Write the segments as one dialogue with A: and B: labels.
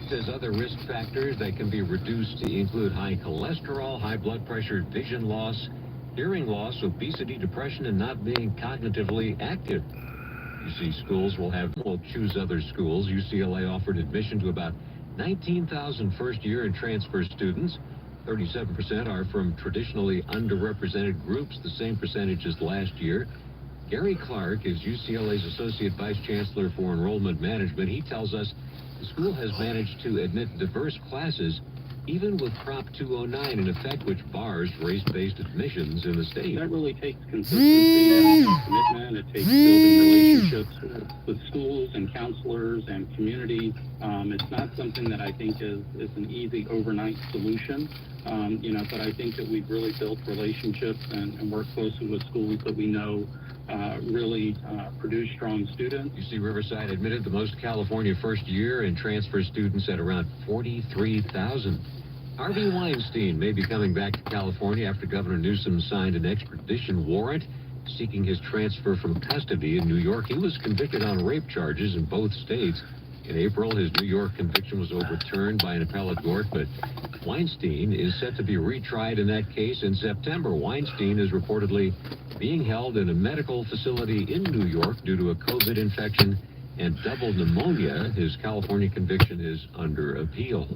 A: Says other risk factors that can be reduced to include high cholesterol, high blood pressure, vision loss, hearing loss, obesity, depression, and not being cognitively active. You see, schools will choose other schools. UCLA offered admission to about 19,000 first-year and transfer students. 37% are from traditionally underrepresented groups, the same percentage as last year. Gary Clark is UCLA's Associate Vice Chancellor for Enrollment Management. He tells us the school has managed to admit diverse classes, even with Prop 209 in effect, which bars race-based admissions in the state.
B: That really takes consistency and commitment. It takes building relationships with schools and counselors and community. It's not something that I think is an easy overnight solution. But I think that we've really built relationships and worked closely with schools that we know really produce strong students.
A: You see, Riverside admitted the most California first-year and transfer students at around 43,000. Harvey Weinstein may be coming back to California after Governor Newsom signed an extradition warrant seeking his transfer from custody in New York. He was convicted on rape charges in both states. In April, his New York conviction was overturned by an appellate court, but Weinstein is set to be retried in that case in September. Weinstein is reportedly being held in a medical facility in New York due to a COVID infection and double pneumonia. His California conviction is under appeal.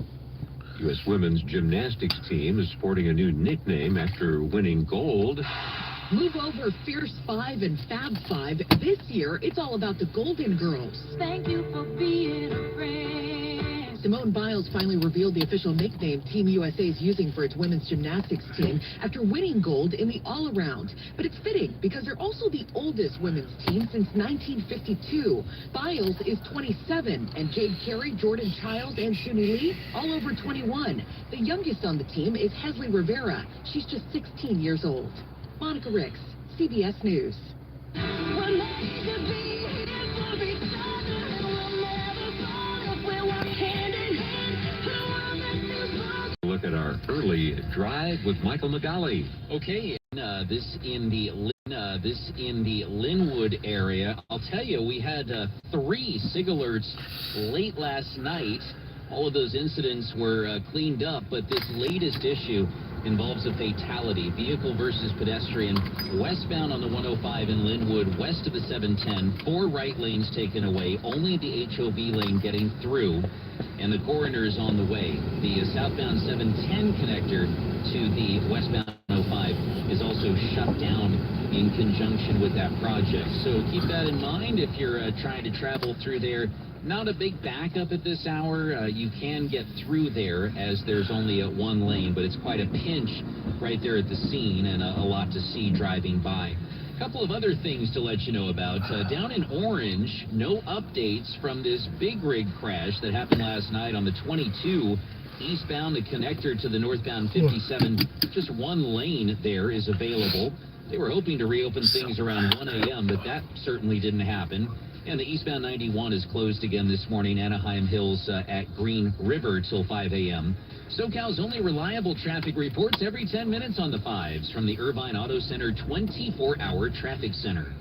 A: U.S. women's gymnastics team is sporting a new nickname after winning gold.
C: Move over Fierce 5 and Fab 5. This year, it's all about the Golden Girls.
D: Thank you for being a friend.
C: Simone Biles finally revealed the official nickname Team USA is using for its women's gymnastics team after winning gold in the all-around. But it's fitting because they're also the oldest women's team since 1952. Biles is 27, and Jade Carey, Jordan Childs, and Suni Lee, all over 21. The youngest on the team is Hesley Rivera. She's just 16 years old. Monica Ricks, CBS News.
A: Look at our early drive with Michael McGauley.
E: Okay, this in the Linwood area. I'll tell you, we had 3 SIG alerts late last night. All of those incidents were cleaned up, but this latest issue involves a fatality. Vehicle versus pedestrian westbound on the 105 in Linwood, west of the 710. 4 right lanes taken away, only the HOV lane getting through, and the coroner's on the way. The southbound 710 connector to the westbound 105 is also shut down in conjunction with that project. So keep that in mind if you're trying to travel through there. Not a big backup at this hour. You can get through there as there's only 1 lane, but it's quite a pinch right there at the scene and a lot to see driving by. A couple of other things to let you know about. Down in Orange, no updates from this big rig crash that happened last night on the 22 eastbound, the connector to the northbound 57. Just 1 lane there is available. They were hoping to reopen things around 1 a.m., but that certainly didn't happen. And the eastbound 91 is closed again this morning, Anaheim Hills at Green River till 5 a.m. SoCal's only reliable traffic reports every 10 minutes on the 5s from the Irvine Auto Center 24-hour traffic center.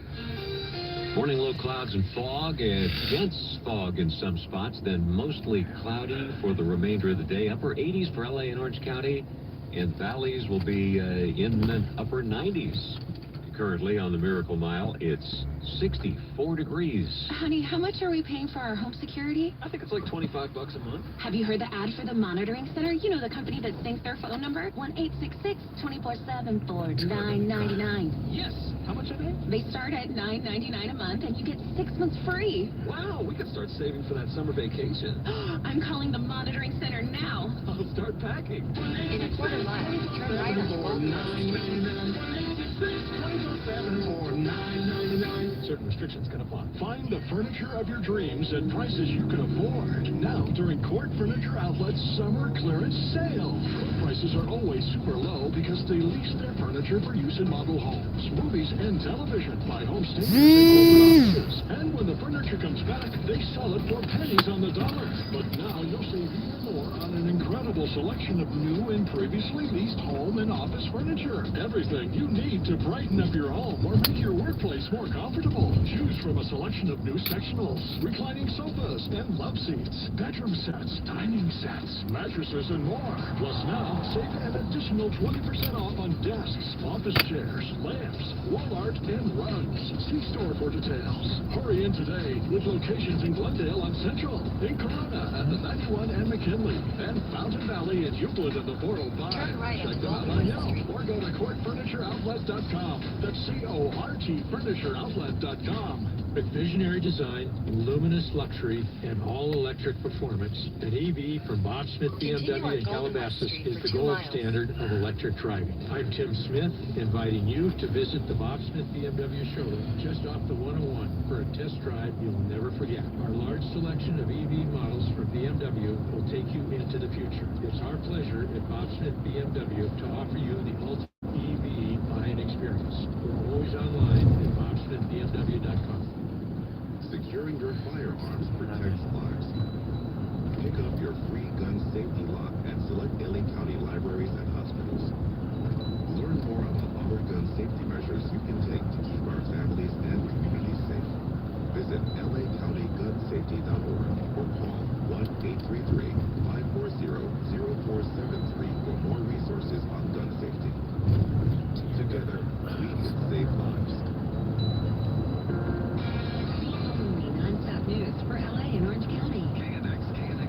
A: Morning low clouds and fog, and dense fog in some spots, then mostly cloudy for the remainder of the day. Upper 80s for LA and Orange County, and valleys will be in the upper 90s. Currently on the Miracle Mile, it's 64 degrees.
D: Honey, how much are we paying for our home security?
A: I think it's like $25 a month.
D: Have you heard the ad for the monitoring center? You know, the company that sings their phone number? 1-866-24-7-4999.
A: Yes. How much are they?
D: They start at $9.99 a month, and you get 6 months free.
A: Wow, we could start saving for that summer vacation.
D: I'm calling the monitoring center now.
A: I'll start packing.
D: In a quarter mile, turn right on the
F: Certain restrictions can apply. Find the furniture of your dreams at prices you can afford. Now, during Court Furniture Outlet's summer clearance sale. Prices are always super low because they lease their furniture for use in model homes, movies, and television by home stations and corporate offices. And when the furniture comes back, they sell it for pennies on the dollar. But now you'll save even more on an incredible selection of new and previously leased home and office furniture. Everything you need to brighten up your home or make your workplace more comfortable. Choose from a selection of new sectionals, reclining sofas, and love seats, bedroom sets, dining sets, mattresses, and more. Plus now, save an additional 20% off on desks, office chairs, lamps, wall art, and rugs. See store for details. Hurry in today with locations in Glendale on Central, in Corona at the 91 and McKinley, and Fountain Valley at Euclid at the 405. Check them out on Yelp or go to CourtFurnitureOutlet.com. That's CORT FurnitureOutlet.com.
G: With visionary design, luminous luxury, and all-electric performance, an EV from Bob Smith BMW in Calabasas is the gold standard of electric driving. I'm Tim Smith, inviting you to visit the Bob Smith BMW showroom just off the 101 for a test drive you'll never forget. Our large selection of EV models from BMW will take you into the future. It's our pleasure at Bob Smith BMW to offer you the ultimate EV buying experience. We're always online at BobSmithBMW.com.
H: Securing your firearms protects lives. Pick up your free gun safety lock at select LA County libraries and hospitals. Learn more about other gun safety measures you can take to keep our families and communities safe. Visit lacountygunsafety.org or call 1-833-540-0473 for more resources on gun safety. Together, we can save lives.
C: Non-stop news for LA and Orange County.
I: KNX HD,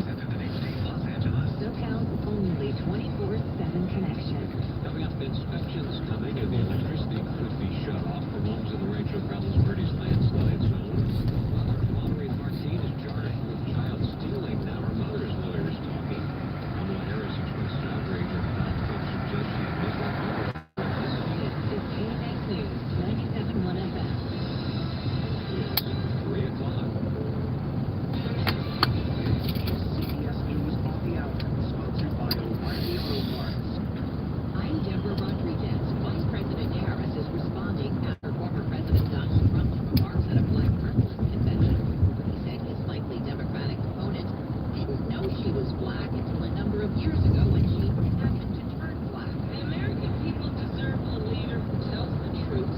I: Los Angeles.
C: SoCal's only 24/7 connection.
A: Coming up, inspections coming, and the electricity could be shut off for homes in the Rachel Carlos Verdes landslide zone. Monterey Martin is charged with child stealing. Now her mother's lawyer is talking. Kamala Harris expressed outrage over Donald Trump's suggestion of Muslim mother.
C: This is KNX News, 97.1 FM.
A: 3 o'clock.
I: CBS News on the Hour, sponsored by O'Reilly Auto Parts.
C: I'm Deborah Rodriguez. Vice President Harris is responding after former President Donald Trump's remarks at a Black President's convention. He said his likely Democratic opponent didn't know she was black until a number of years ago when she happened to turn black. The American people deserve a leader who tells the truth.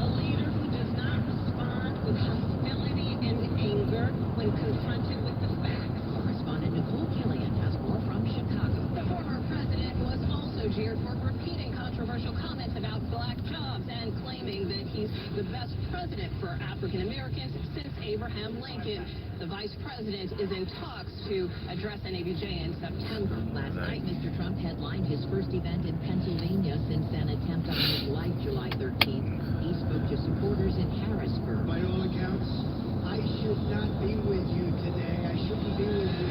C: A leader who does not respond with hostility and anger when confronted with the facts. Correspondent Nicole Killian has more from Chicago. The former president was also jeered for repeating controversial comments about black jobs and claiming that he's the best president for African Americans since Abraham Lincoln. The vice president is in talks to address NABJ in September. Last night, Mr. Trump headlined his first event in Pennsylvania since an attempt on his life July 13th. He spoke to supporters in Harrisburg.
J: By all accounts, I should not be with you today. I shouldn't be with you.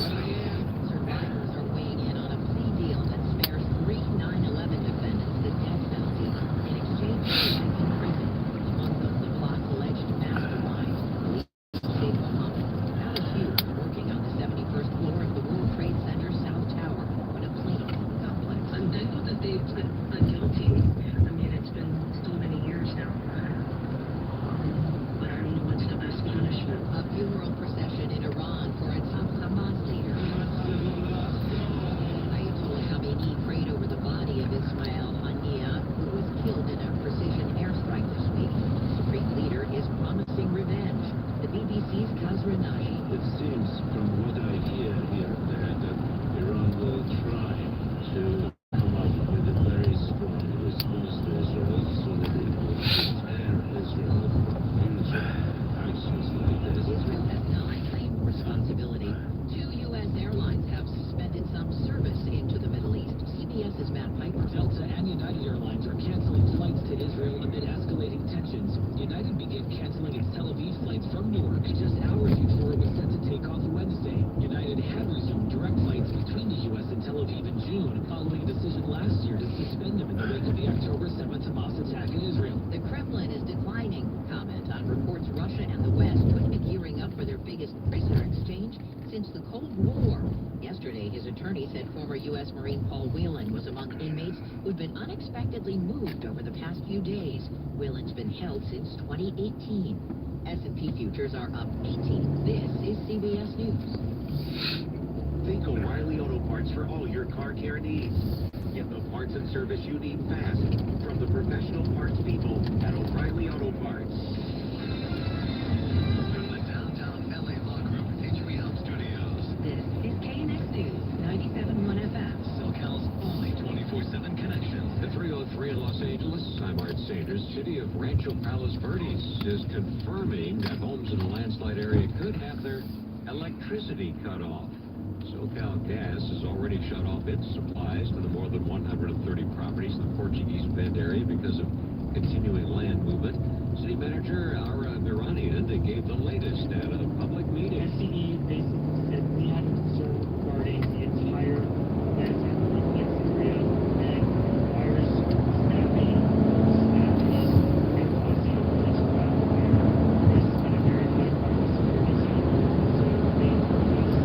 J: But I am.
C: Survivors are weighing in on a plea deal that spares 3 9/11 defendants the death penalty in exchange for life in prison. Among them, the plot's alleged mastermind, Sheikh Mohammed. Al Hughes working on the 71st floor of the World Trade Center South Tower when a plane complex.
K: I'm thankful that they pled guilty. I mean, it's been so many years now. But I don't know what's the best punishment.
C: A funeral procession in Iran for a top Hamas leader. Ayatollah Khamenei prayed over the body of Ismail Haniyeh, who was killed in a precision airstrike this week. The supreme leader is promising revenge. The BBC's Kazra Naji.
L: It seems from what I hear here that Iran will try to come up with a very strong response to Israel so that it will prepare Israel for future actions like this.
C: Israel has not claimed responsibility. 2 U.S. airlines have suspended some service into the Middle East. CBS's Matt Piper.
M: Delta and United Airlines are canceling flights to Israel amid escalating tensions. United began canceling its Tel Aviv flights from Newark just hours before it was set to take off Wednesday. United had resumed direct flights between the U.S. and Tel Aviv in June, following a decision last year to suspend them in the wake of the October 7th Hamas attack in Israel.
C: The Kremlin is declining comment on reports Russia and the West could be gearing up for their biggest prisoner exchange since the Cold War. Yesterday, his attorney said former U.S. Marine Paul Whelan was among inmates who'd been unexpectedly moved over the past few days. Whelan's been held since 2018. S&P futures are up 18. This is CBS News.
I: Think O'Reilly Auto Parts for all your car care needs. Get the parts and service you need fast from the professional parts people at O'Reilly Auto Parts.
A: city of Rancho Palos Verdes is confirming that homes in the landslide area could have their electricity cut off. SoCal Gas has already shut off its supplies to the more than 130 properties in the Portuguese Bend area because of continuing land movement. City Manager Ara Miranian gave the latest at a public meeting.
N: SCE basically said we had a concern regarding the entire landslide reflex area and wires snapping, and causing a potential wildfire. This has been a very high priority security zone, so they told us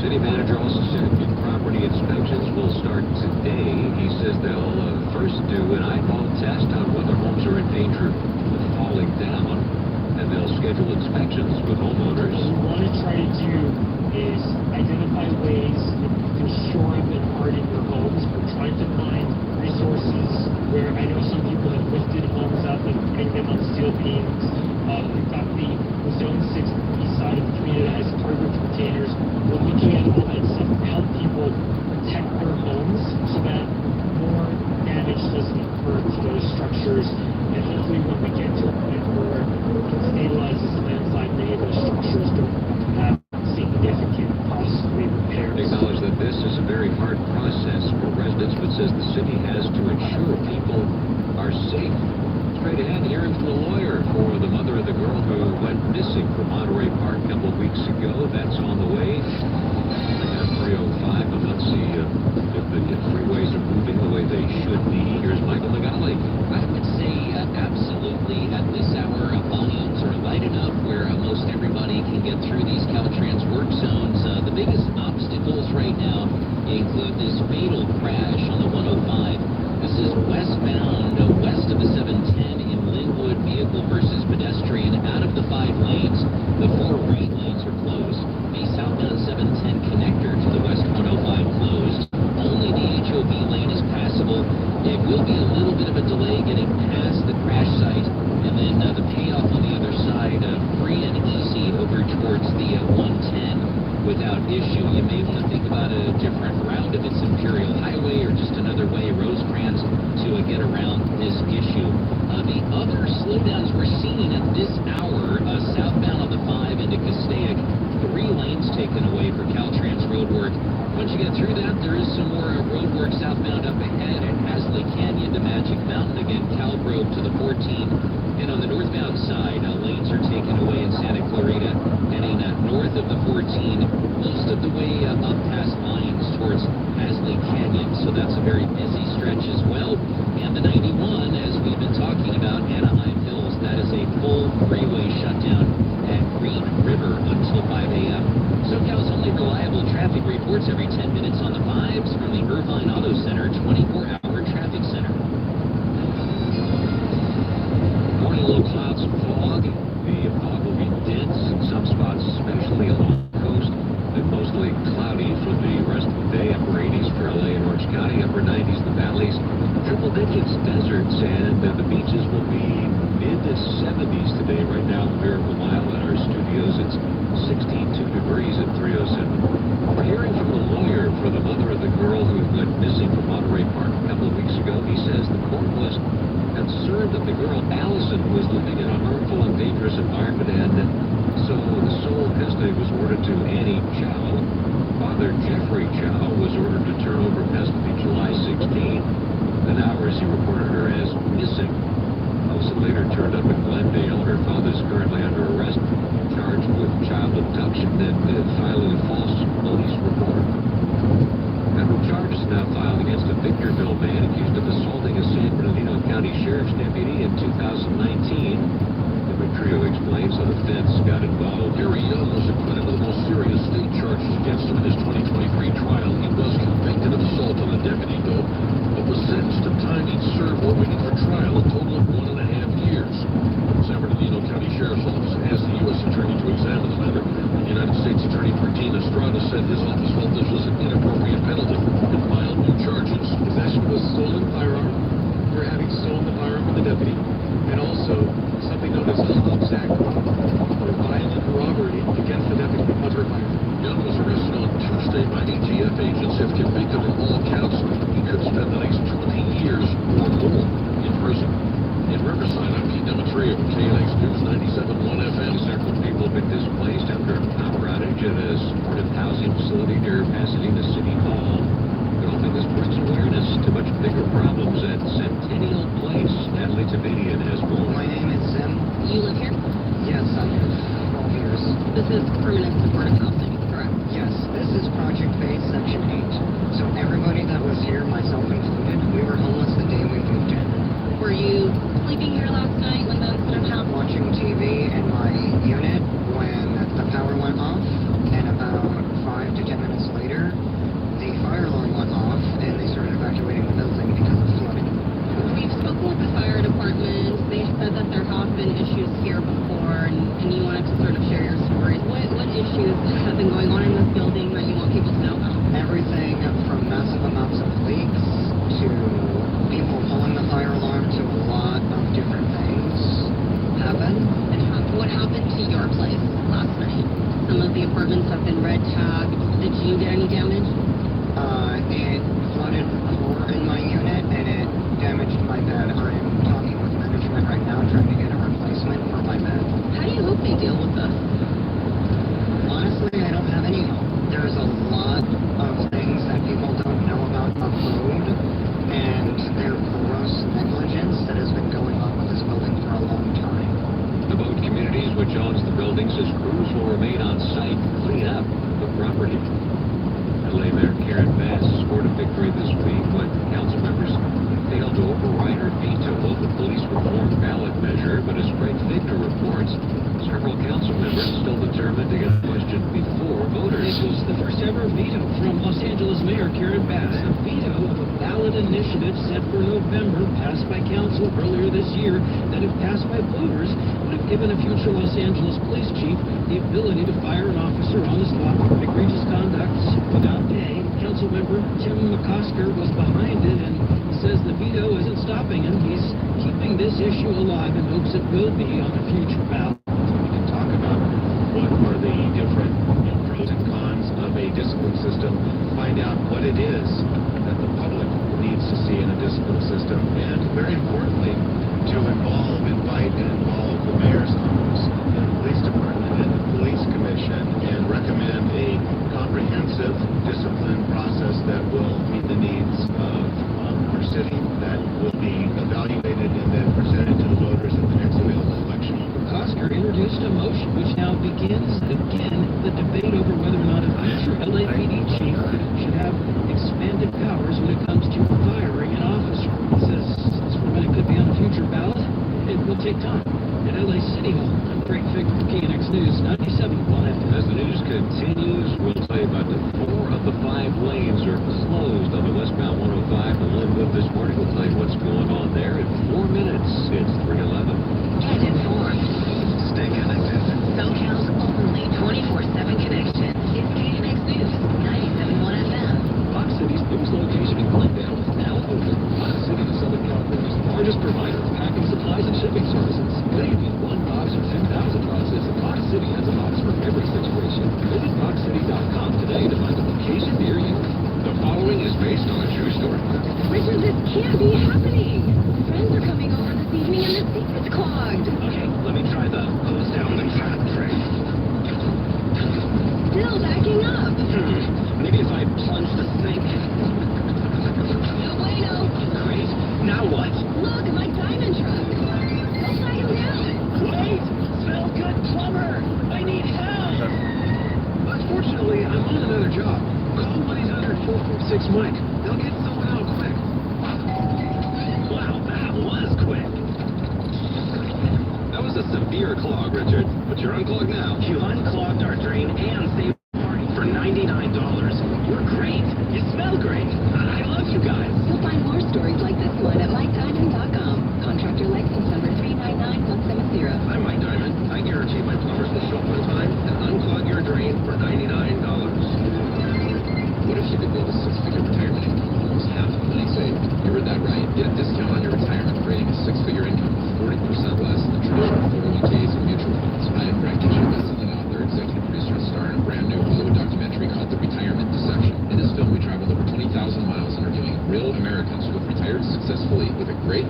A: City Manager also said the property inspections will start today. He says they'll first do an eyeball test on whether homes are in danger of falling down, and they'll schedule inspections with homeowners.
N: What we want to try to do is identify ways to shore up and harden your homes. We're trying to find resources where I know some people have lifted homes up and hang them on steel beams. We've got the Zone 6 east side of the community that has cargo containers. We're looking at all that stuff to help people protect their homes so that more damage doesn't occur to those structures. And hopefully when we get to a point where we can stabilize this landslide, many of those structures don't have significant costly repairs.
A: They acknowledge that this is a very hard process for residents, but says the city has to ensure people are safe. Straight ahead, hearing from the lawyer for the mother of the girl who went missing from Monterey Park a couple of weeks ago. That's on the way. At 3:05, but let's see if the freeways are moving the way they should be. Here's Michael McGalley.
E: I would say absolutely at this hour, volumes are light enough where most everybody can get through these Caltrans work zones. The biggest obstacles right now include this fatal crash on the 105. This is westbound, west of the 710 in Linwood, vehicle versus pedestrian out of the 5 lanes. The 4 right lanes are closed. The southbound 710 connector to the west 105 closed. Only the HOV lane is passable. It will be a little bit of a delay getting past the crash site, and then the payoff on the other side, free and easy over towards the 110 without issue. You may want to think about a different route if it's Imperial Highway or just another way, Rosecrans, to get around this issue. The other slowdowns we're seeing at this hour, southbound on the 5 into Castaic, 3 lanes taken away for Caltrans roadwork. Once you get through that, there is some more roadwork southbound up ahead at Hasley Canyon to Magic Mountain, again, Cal Grove to the 14. And on the northbound side, lanes are taken away in Santa Clarita, heading north of the 14, most of the way up past Lyons towards Hasley Canyon. So that's a very busy stretch as well. And the 91, as we've been talking about, Anaheim Hills, that is a full freeway shutdown at Green River until 5 a.m. SoCal's only reliable traffic reports every 10 minutes on the 5s from the Irvine Auto Center 24-hour traffic center.
A: Morning, low clouds and fog. The fog will be dense in some spots, especially along the coast, and mostly cloudy for the rest of the day. Upper 80s for LA and Orange County, upper 90s in the valleys, triple digits deserts, and the beaches will be mid to 70s today. Right now, the Miracle Mile at our studios, it's 62 degrees at 307. We're hearing from the lawyer for the mother of the girl who went missing from Monterey Park a couple of weeks ago. He says the court was concerned that the girl, Allison, was living in a harmful and dangerous environment, and so the sole custody was ordered to Annie Chow. Father Jeffrey Chow was ordered to turn over custody July 16. Then hours he reported her as missing. Allison later turned up in Glendale. Her father's currently under arrest, charged with child abduction and filing a false police report. Federal charges now filed against a Victorville man accused of assaulting a San Bernardino County Sheriff's deputy in 2019. The trio explains how the feds got involved.
F: Gary Young was acquitted of the most serious state charges against him in his 2023 trial. He was convicted of assault on a deputy, though, but was sentenced to time he'd served while waiting for trial, a total of 1.5 years. San Bernardino County Sheriff's Office asked the U.S. Attorney to examine the matter. United States Attorney Martin Estrada said his office felt this was an inappropriate penalty. deputy, and also something known as a Hobbs Act for violent robbery against the deputy under fire.
G: Young was arrested on Tuesday by ATF agents. If convicted of all counts, he could spend the next 20 years or more in prison. In Riverside, I'm Pete Demetrio, KNX News 97.1 FM.
A: Several people have been displaced after a power outage at a supportive housing facility near Pasadena City Hall. But hoping this brings awareness to much bigger problems at Centennial Place. Natalie Tavidian has more.
O: My name is Sim.
D: You live here?
O: Yes, I'm here for 12 years.
D: This is permanent supportive housing, correct?
O: Yes, this is Project Base Section 8. So everybody that was here, myself included, we were homeless the day we moved in.
D: Were you sleeping here last night when the incident happened?
O: Watching TV in my unit when the power went off, and about 5 to 10 minutes later, the fire alarm went off, and they started evacuating the building because of flooding.
D: We've spoken with the fire department. They said that there have been issues here before, and you wanted to sort of share your stories. What issues have been going on in this building that you want people to know about?
O: Everything from massive amounts of leaks to people pulling the fire alarm to a lot of different things happen.
D: And what happened to your place last night? Some of the apartments have been red tagged. Did you get any damage?
O: It flooded more in my unit, and it damaged my bed. I'm talking with management right now, trying to get a replacement for my bed.
D: How do you hope they deal with this?
O: Honestly, I don't have any hope. There's a lot of things that people don't know about the code, and their gross negligence that has been going on with this building for a long time.
A: The Boat Communities, which owns the building, says crews will remain on site to clean up the property. LA Mayor Karen Bass scored a victory this week when council members failed to override her veto of the police reform ballot measure, but as Greg Figner reports, several council members still determined to get the question before voters.
M: This was the first ever veto from Los Angeles Mayor Karen Bass. A veto of a ballot initiative set for November, passed by council earlier this year, that if passed by voters, would have given a future Los Angeles police chief the ability to fire an officer on the spot for egregious conduct without pay. Council member Tim McCosker was behind it and says the veto isn't stopping him. He's keeping this issue alive and hopes it will be on a future ballot.
H: We can talk about what are the different pros and cons of a discipline system, find out what it is that the public needs to see in a discipline system, and very importantly, to invite and involve the mayor's office and the police department and the police commission and recommend a comprehensive discipline process that will meet the needs of our city, that will be evaluated and then presented to the voters at the next available election.
M: Oscar introduced a motion which now begins again the debate over whether or not a future LAPD chief should have expanded powers when it comes to firing an officer. He says it could be on a future ballot. It will take time. At LA City Hall, I'm Greg Figner, KNX News 97.1 FM.
A: As the news continues, we'll tell you about the 4 of the 5 lanes are closed on the westbound 105 to Linwood this morning. We'll tell you what's going on there in 4 minutes. It's 3:11.
P: Get informed.
I: Stay connected.
P: SoCal's only 24/7 connection is KNX News 97.1 FM.
F: Fox City's newest location in Glendale is now open. Fox City is Southern California's largest provider of packing supplies and shipping services. Whether you need 1 box or 10,000 boxes, Fox City has a box for every situation. Visit foxcity.com today to find a location near you. The following is based on a true story.
D: Richard, this can't be happening. Friends are coming over this evening and the seat is clogged.
I: Okay, let me try the hose down the trap trick.
D: Still backing up.
I: Maybe if I plunge the sink.
D: No bueno.
I: Great. Now what?
D: Look, my diamond truck. Go flag him down.
I: Wait! Smell good plumber! I need help!
F: Unfortunately, I'm on another job. Call 1-800-446 Mike. They'll get someone out quick.
I: Wow, that was quick.
F: That was a severe clog, Richard, but you're unclogged now.
I: You unclogged our drain and saved the party for $99. You're great. You smell great. I love you guys.
D: You'll find more stories like this one at MikeDiamond.com. Contractor license number 399170.
F: I'm Mike Diamond. I guarantee my plumbers will show up on time and unclog your drain for $99. What if you could build a 6-figure retirement income? Almost half of the money saved. You heard that right. Get a discount on your retirement for a 6-figure income.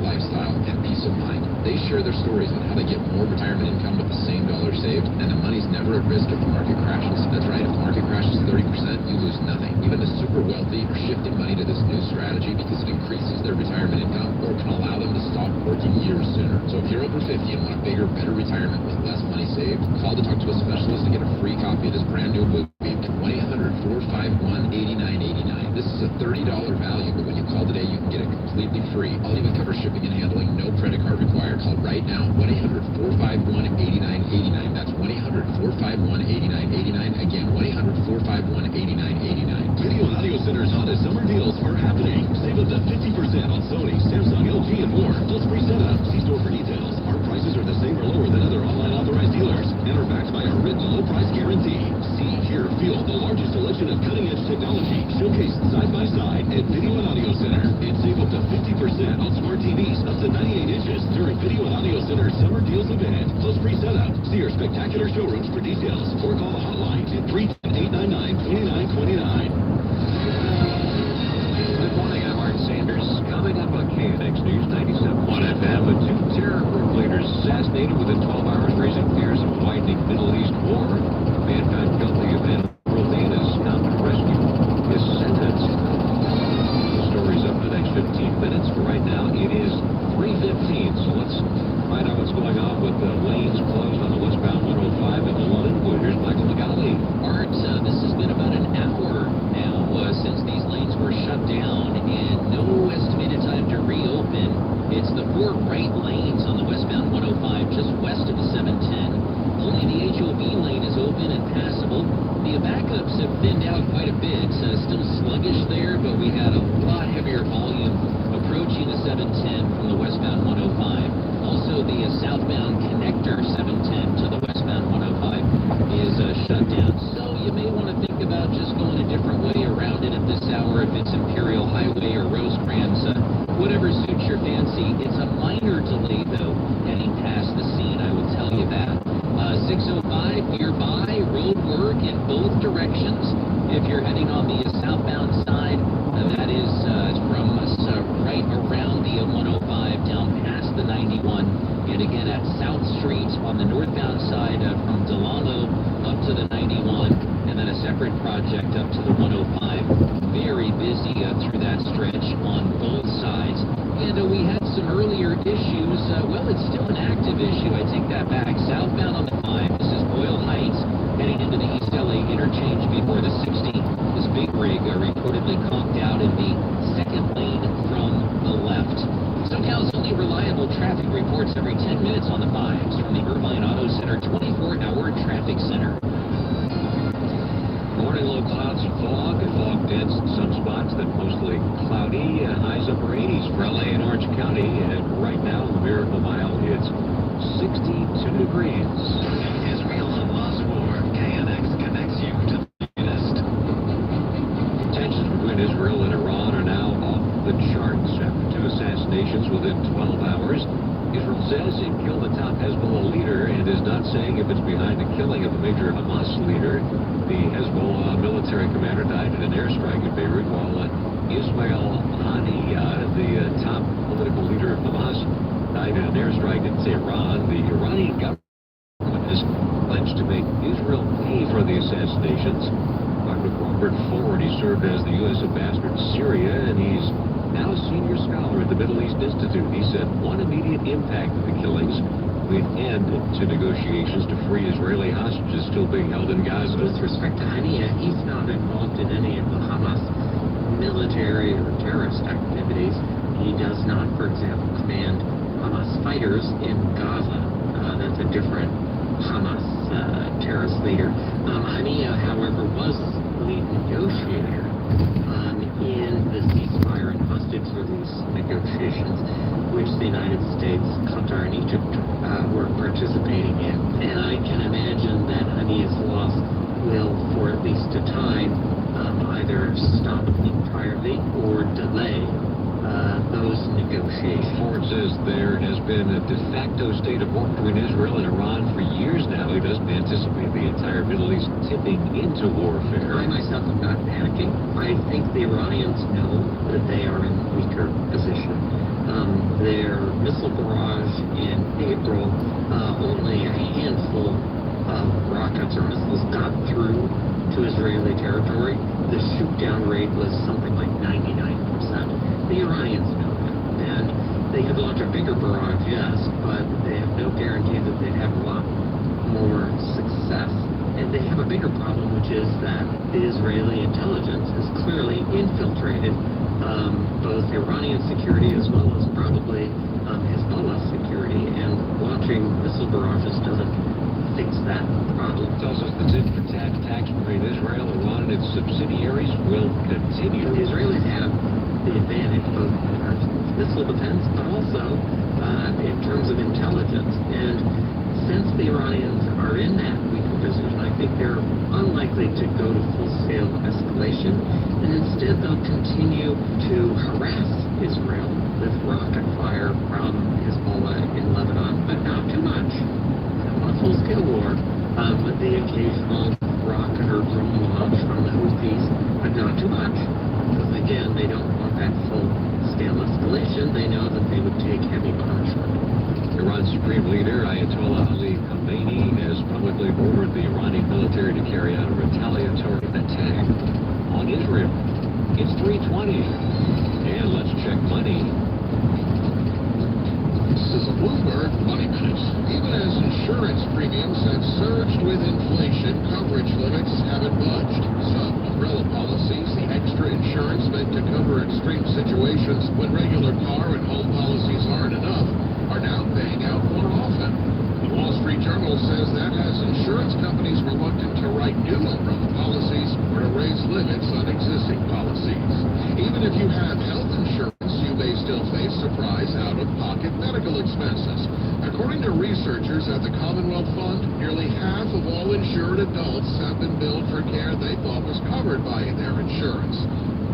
Q: lifestyle, and peace of mind. They share their stories on how they get more retirement income with the same dollar saved, and the money's never at risk if the market crashes. That's right, if the market crashes 30%, you lose nothing. Even the super wealthy are shifting money to this new strategy because it increases their retirement income or can allow them to stop working years sooner. So if you're over 50 and want a bigger, better retirement with less money saved, call to talk to a specialist to get a free copy of this brand new book. 1-800-451-8989. This is a $30 value, but when you call today, you can get it completely free. I'll even cover shipping and handling, no credit card required. Call right now, 1-800-451-8989. That's 1-800-451-8989. Again, 1-800-451-8989.
F: Video and Audio Center's hottest summer deals are happening. Save up to 50% on Sony, Samsung, LG, and more. Plus free setup. See store for details. Our prices are the same or lower than other online authorized dealers and are backed by a written low price guarantee. See, hear, feel the largest selection of cutting-edge technology showcased side by side at Video and Audio Center. And save up to 50% on smart TVs up to 98 inches during Video and Audio Center's Summer Deals event. Plus free setup. See our spectacular showrooms for details or call the hotline at 310-899-2929.
A: Good morning, I'm Art Sanders. Coming up on KNX News 97.1 FM, two terror group leaders assassinated within 12 hours, raising fears of a widening Middle East war. A man found guilty of cruelty and is now been rescued. His sentence. The story's up in the next 15 minutes, but right now it is 3:15. So let's find out what's going on with the lanes closed on the westbound 105 in Linwood. Here's Michael McGalley.
E: Art, this has been about an hour now since these lanes were shut down, and no estimated time to reopen. It's the four right lanes on the westbound 105 just west of the 710. Only the HOV lane is open and passable. The backups have thinned out quite a bit. Still sluggish there, but we had a lot heavier volume approaching the 710 from the westbound 105. Also, the southbound connector 710 to the westbound 105 is shut down. So you may want to think about just going a different way around it at this hour if it's Imperial Highway or Rosecrans. Whatever suits your fancy. It's a minor delay, though, heading past the scene, I will tell you that. 605 nearby, road work in both directions. If you're heading on the southbound side, that is from right around the 105 down past the 91. And again at South Street on the northbound side from Delano up to the 91. And then a separate project up to the 105. Very busy through that stretch on both sides. And we had some earlier issues. Well, it's still an active issue. I take that back. Southbound on the 5. This is Boyle Heights heading into the East LA interchange before the 60. This big rig reportedly conked out in the second lane from the left. SoCal's only reliable traffic reports every 10 minutes on the 5s from the Irvine Auto Center 24-hour traffic center.
A: Morning, low clouds and fog dense in some spots, then mostly cloudy. Highs upper 80s for LA and Orange County. And right now, the Miracle Mile, it's 62 degrees.
I: Israel on Lost War. KNX connects you to the latest.
A: Tensions between Israel and Iran are now off the charts after two assassinations within 12 hours. Israel says it killed the top Hezbollah leader and is not saying if it's behind the killing of a major Hamas leader. The Hezbollah military commander died in an airstrike in Beirut, while Ismail Haniyeh, the top political leader of Hamas, died in an airstrike in Tehran. The Iranian government has pledged to make Israel pay for the assassinations. Dr. Robert Ford, he served as the U.S. ambassador to Syria, and he's now a senior scholar at the Middle East Institute. He said one immediate impact of the killings would end to negotiations to free Israeli hostages still being held in Gaza.
R: With respect to Haniyeh, he's not involved in any of the Hamas military or terrorist activities. He does not, for example, command Hamas fighters in Gaza. That's a different Hamas terrorist leader. Haniyeh, however, was the lead negotiator in the ceasefire and hostage release negotiations, which the United States, Qatar, and Egypt were participating in. And I can imagine that Haniyeh's loss will, for at least a time, either stop entirely or delay those negotiations.
A: Ford says there has been a de facto state of war between Israel and Iran for years now. He doesn't anticipate the entire Middle East tipping into warfare.
R: I myself am not panicking. I think the Iranians know that they are in a weaker position. their missile barrage in April, only a handful of rockets or missiles got through to Israeli territory. The shoot-down rate was something like 99%. The Iranians know that, and they could launch a bigger barrage, yes, but they have no guarantee that they'd have a lot more success. And they have a bigger problem, which is that the Israeli intelligence has clearly infiltrated both Iranian security as well as probably Hezbollah security, and launching missile barrages doesn't fix that problem.
A: Tells us the tit-for-tat attacks between Israel, Iran, and its subsidiaries will continue.
R: The Israelis have the advantage both in terms of missile defense, but also in terms of intelligence. And since the Iranians are in that weaker position, I think they're unlikely to go to full-scale escalation, and instead they'll continue to harass Israel with rocket fire from Hezbollah in Lebanon, but not too much. Not a full-scale war, with the occasional rocket or drone launch from the Houthis, but not too much. Because again, they don't want that full-scale escalation. They know that they would take heavy punishment.
A: Iran's Supreme Leader, Ayatollah Ali Khamenei, has publicly ordered the Iranian military to carry out a retaliatory attack on Israel. It's 3:20, and let's check money.
F: This is a Bloomberg Money Minute. Even as insurance premiums have surged with inflation, coverage limits haven't budged. Some umbrella policies, the extra insurance meant to cover extreme situations when regular car and home policies aren't enough, are now paying out more often. The Wall Street Journal says that has insurance companies reluctant to write new umbrella policies or to raise limits on existing policies. Even if you have health insurance, you may still face surprise out-of-pocket medical expenses. According to researchers at the Commonwealth Fund, nearly half of all insured adults have been billed for care they thought was covered by their insurance.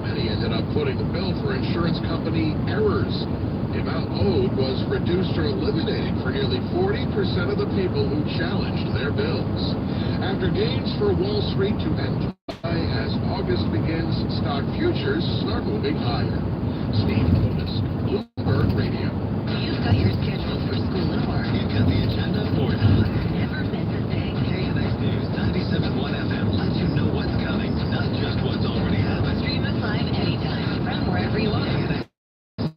F: Many ended up footing the bill for insurance company errors. The amount owed was reduced or eliminated for nearly 40% of the people who challenged their bills. After gains for Wall Street to end as August begins, stock futures are moving higher. Steve Lewis, Bloomberg Radio.
P: You've got your schedule for school and work. You've got the agenda for now. Never miss a thing. KMX News 97.1 FM lets you know what's coming, not just what's already happened. Stream us live anytime from wherever you are.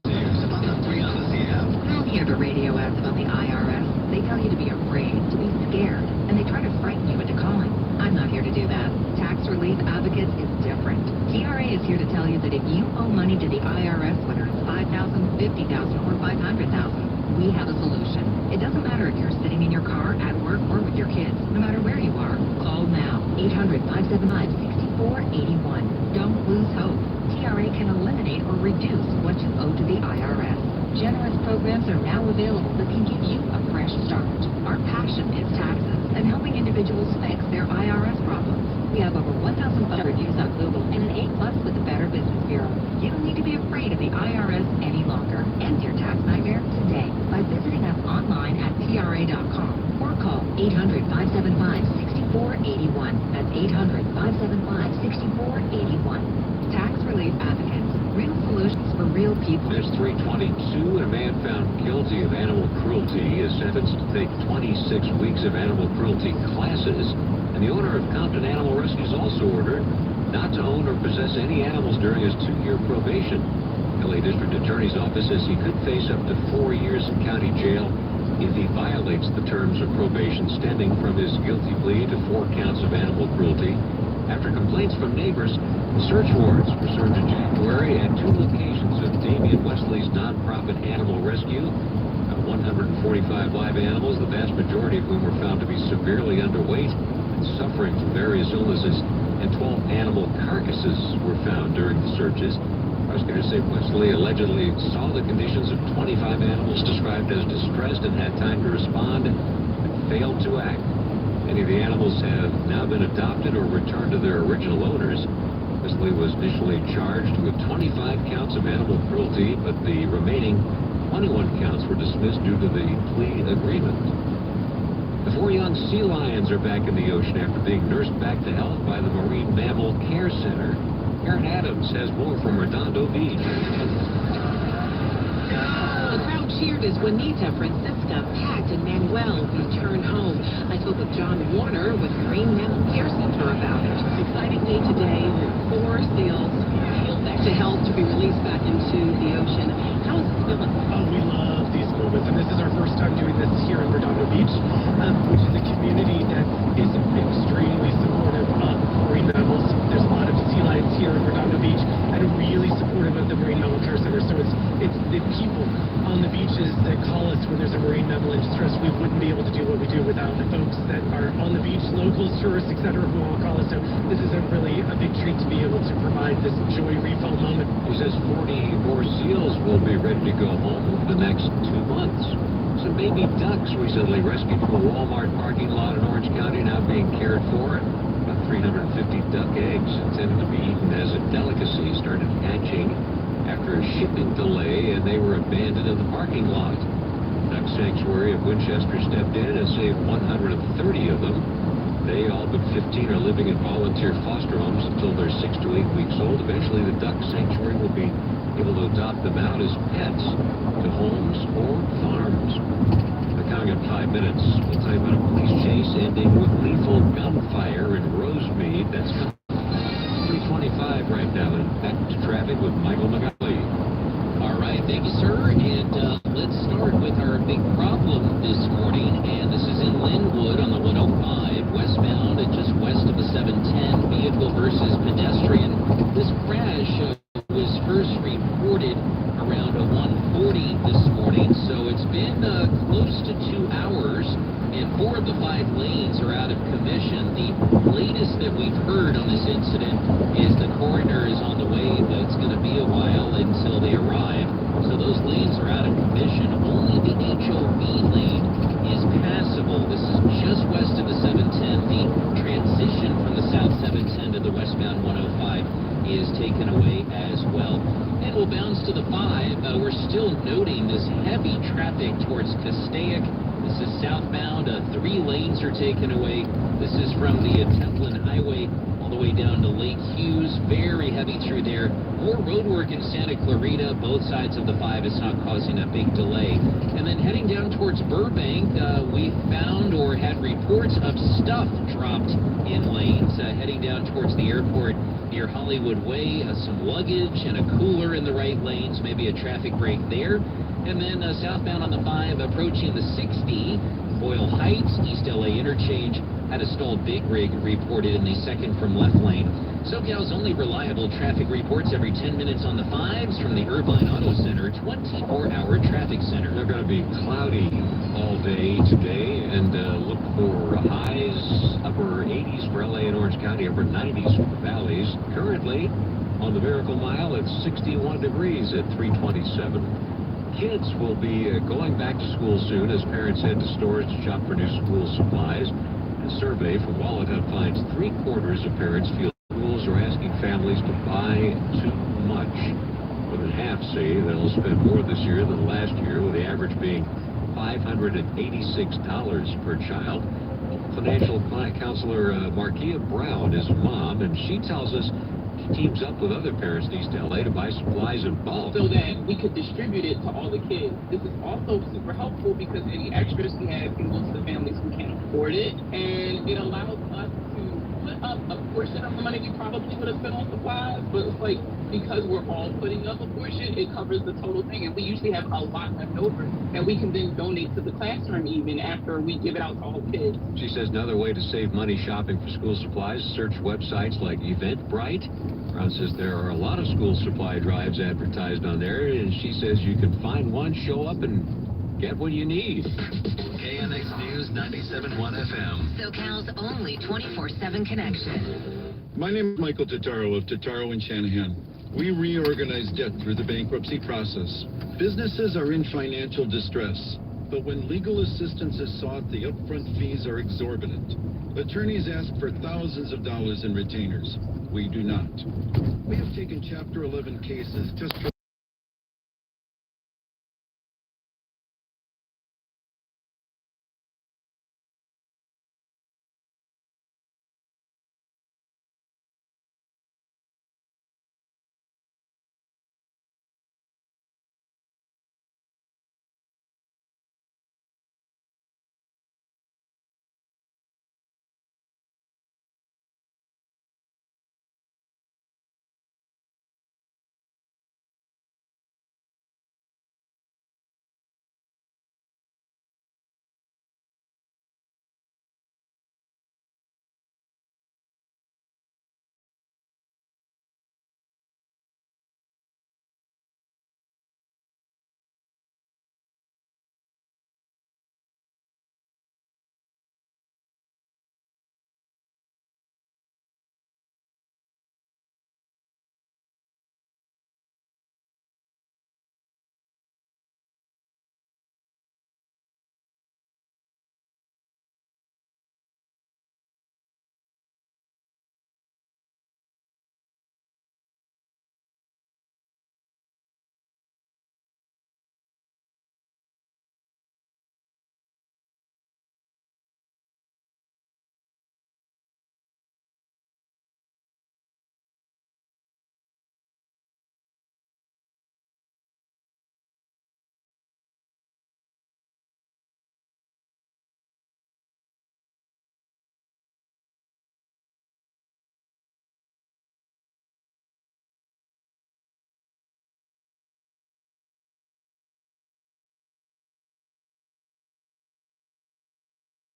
P: News on the free Odyssey app.
C: Don't hear the radio ads about the IRS. They tell you to be afraid, to be scared, and they try to frighten you into calling. I'm not here to do that. Tax Relief Advocates is different. TRA is here to tell you that if you owe money to the IRS, whether it's $5,000, $50,000, or $500,000, we have a solution. It doesn't matter if you're sitting in your car, at work, or with your kids. No matter where you are, call now. 800-575-6481. Don't lose hope. TRA can eliminate or reduce what you owe to the IRS. Generous programs are now available that can give you a fresh start. Our passion is taxes and helping individuals fix their IRS problems. We have over 1,000 reviews on Google and an A+ with the Better Business Bureau. You don't need to be afraid of the IRS any longer. End your tax nightmare today by visiting us online at TRA.com or call 800-575-6481. That's 800-575-6481. Tax Relief Advocates. Real solutions for real people.
A: There's 322, and a man found guilty of animal cruelty is sentenced to take 26 weeks of animal cruelty classes. And the owner of Compton Animal Rescue is also ordered not to own or possess any animals during his 2-year probation. LA District Attorney's Office says he could face up to 4 years in county jail if he violates the terms of probation stemming from his guilty plea to 4 counts of animal cruelty. After complaints from neighbors, search warrants were served in January at 2 locations of Damian Wesley's nonprofit animal rescue. 145 live animals, the vast majority of whom were found to be severely underweight and suffering from various illnesses, and 12 animal carcasses were found during the searches. Prosecutors say Wesley allegedly saw the conditions of 25 animals described as distressed and had time to respond and failed to act. Many of the animals have now been adopted or returned to their original owners. Wesley was initially charged with 25 counts of animal cruelty, but the remaining 21 counts were dismissed due to the plea agreement. The 4 young sea lions are back in the ocean after being nursed back to health by the Marine Mammal Care Center. Aaron Adams has more from Redondo Beach.
C: cheered as Juanita, Francisca, Pat, and Manuel returned home. I spoke with John Warner with Marine Mammal Care Center about it. Exciting day today. 4 seals healed back to health to be released back into the ocean. How is this feeling?
S: Oh, we love these moments, and this is our first time doing this here in Redondo Beach, which is a community that is extremely supportive of marine mammals. There's a lot of sea lions here in Redondo Beach, and really supportive of the Marine Mammal Care Center. So it's the people on the beaches that call us when there's a marine mammal in distress. We wouldn't be able to do what we do without the folks that are on the beach, locals, tourists, etc., who all call us. So this is a big treat to be able to provide this joy refill moment.
A: He says 40 more seals will be ready to go home over the next 2 months. Some baby ducks recently rescued from a Walmart parking lot in Orange County, now being cared for. About 350 duck eggs intended to be eaten as a delicacy started hatching after a shipping delay, and they were abandoned in the parking lot. Duck Sanctuary of Winchester stepped in and saved 130 of them. They, all but 15, are living in volunteer foster homes until they're 6 to 8 weeks old. Eventually, the Duck Sanctuary will be able to adopt them out as pets to homes or farms. Coming in 5 minutes, we'll tell you about a police chase ending with lethal gunfire in Rosemead. That's 3:25 right now. And back to traffic with Michael McGulley.
E: All right, thank you, sir. And let's start with our big problem this morning. And this is in Linwood on the 105 westbound, and just west of the 710 vehicle versus pedestrian. This crash was first reported around 1:40 this morning, so it's been close to 2 hours, and 4 of the 5 lanes are out of commission. The latest that we've heard on this incident is the coroner is on the way, but it's going to be a while until they arrive. So those lanes are out of commission. Only the HOV lane is passable. This is just west of the 710. The transition from the south 710 to the westbound 105 is taken away as well. And we'll bounce to the 5. We're still noting this heavy traffic towards Castaic. This is southbound. 3 lanes are taken away. This is from the Templin Highway all the way down to Lake Hughes. Very heavy through there. More road work in Santa Clarita. Both sides of the 5 is not causing a big delay. And then heading down towards Burbank, we found or had reports of stuff dropped in lanes. Heading down towards the airport near Hollywood Way, some luggage and a cooler in the right lanes, maybe a traffic break there. And then southbound on the 5, approaching the 60, Boyle Heights, East LA interchange, had a stalled big rig reported in the second from left lane. SoCal's only reliable traffic reports every 10 minutes on the 5s from the Irvine Auto Center 24-hour traffic center.
A: They're going to be cloudy all day today, and look for highs upper 80s for LA and Orange County, upper 90s for the valleys. Currently, on the Miracle Mile, it's 61 degrees at 327. Kids will be going back to school soon as parents head to stores to shop for new school supplies. A survey from Wallet Hub finds 3/4 of parents feel schools are asking families to buy too much. More than half say they'll spend more this year than last year, with the average being $586 per child. Financial counselor Markia Brown is a mom, and she tells us she teams up with other parents in East LA to buy supplies in bulk,
T: so that we could distribute it to all the kids. This is also super helpful because any extras we have can go to the families who can't afford it, and it allows us to put up a portion of the money we probably would have spent on supplies, but it's like, because we're all putting up a portion, it covers the total thing, and we usually have a lot left over that we can then donate to the classroom even after we give it out to all kids.
A: She says another way to save money shopping for school supplies is search websites like Eventbrite. Brown says there are a lot of school supply drives advertised on there, and she says you can find one, show up, and get what you need.
P: KNX News 97.1 FM.
U: SoCal's only 24/7 connection.
V: My name is Michael Totaro of Totaro and Shanahan. We reorganize debt through the bankruptcy process. Businesses are in financial distress, but when legal assistance is sought, the upfront fees are exorbitant. Attorneys ask for thousands of dollars in retainers. We do not. We have taken Chapter 11 cases just for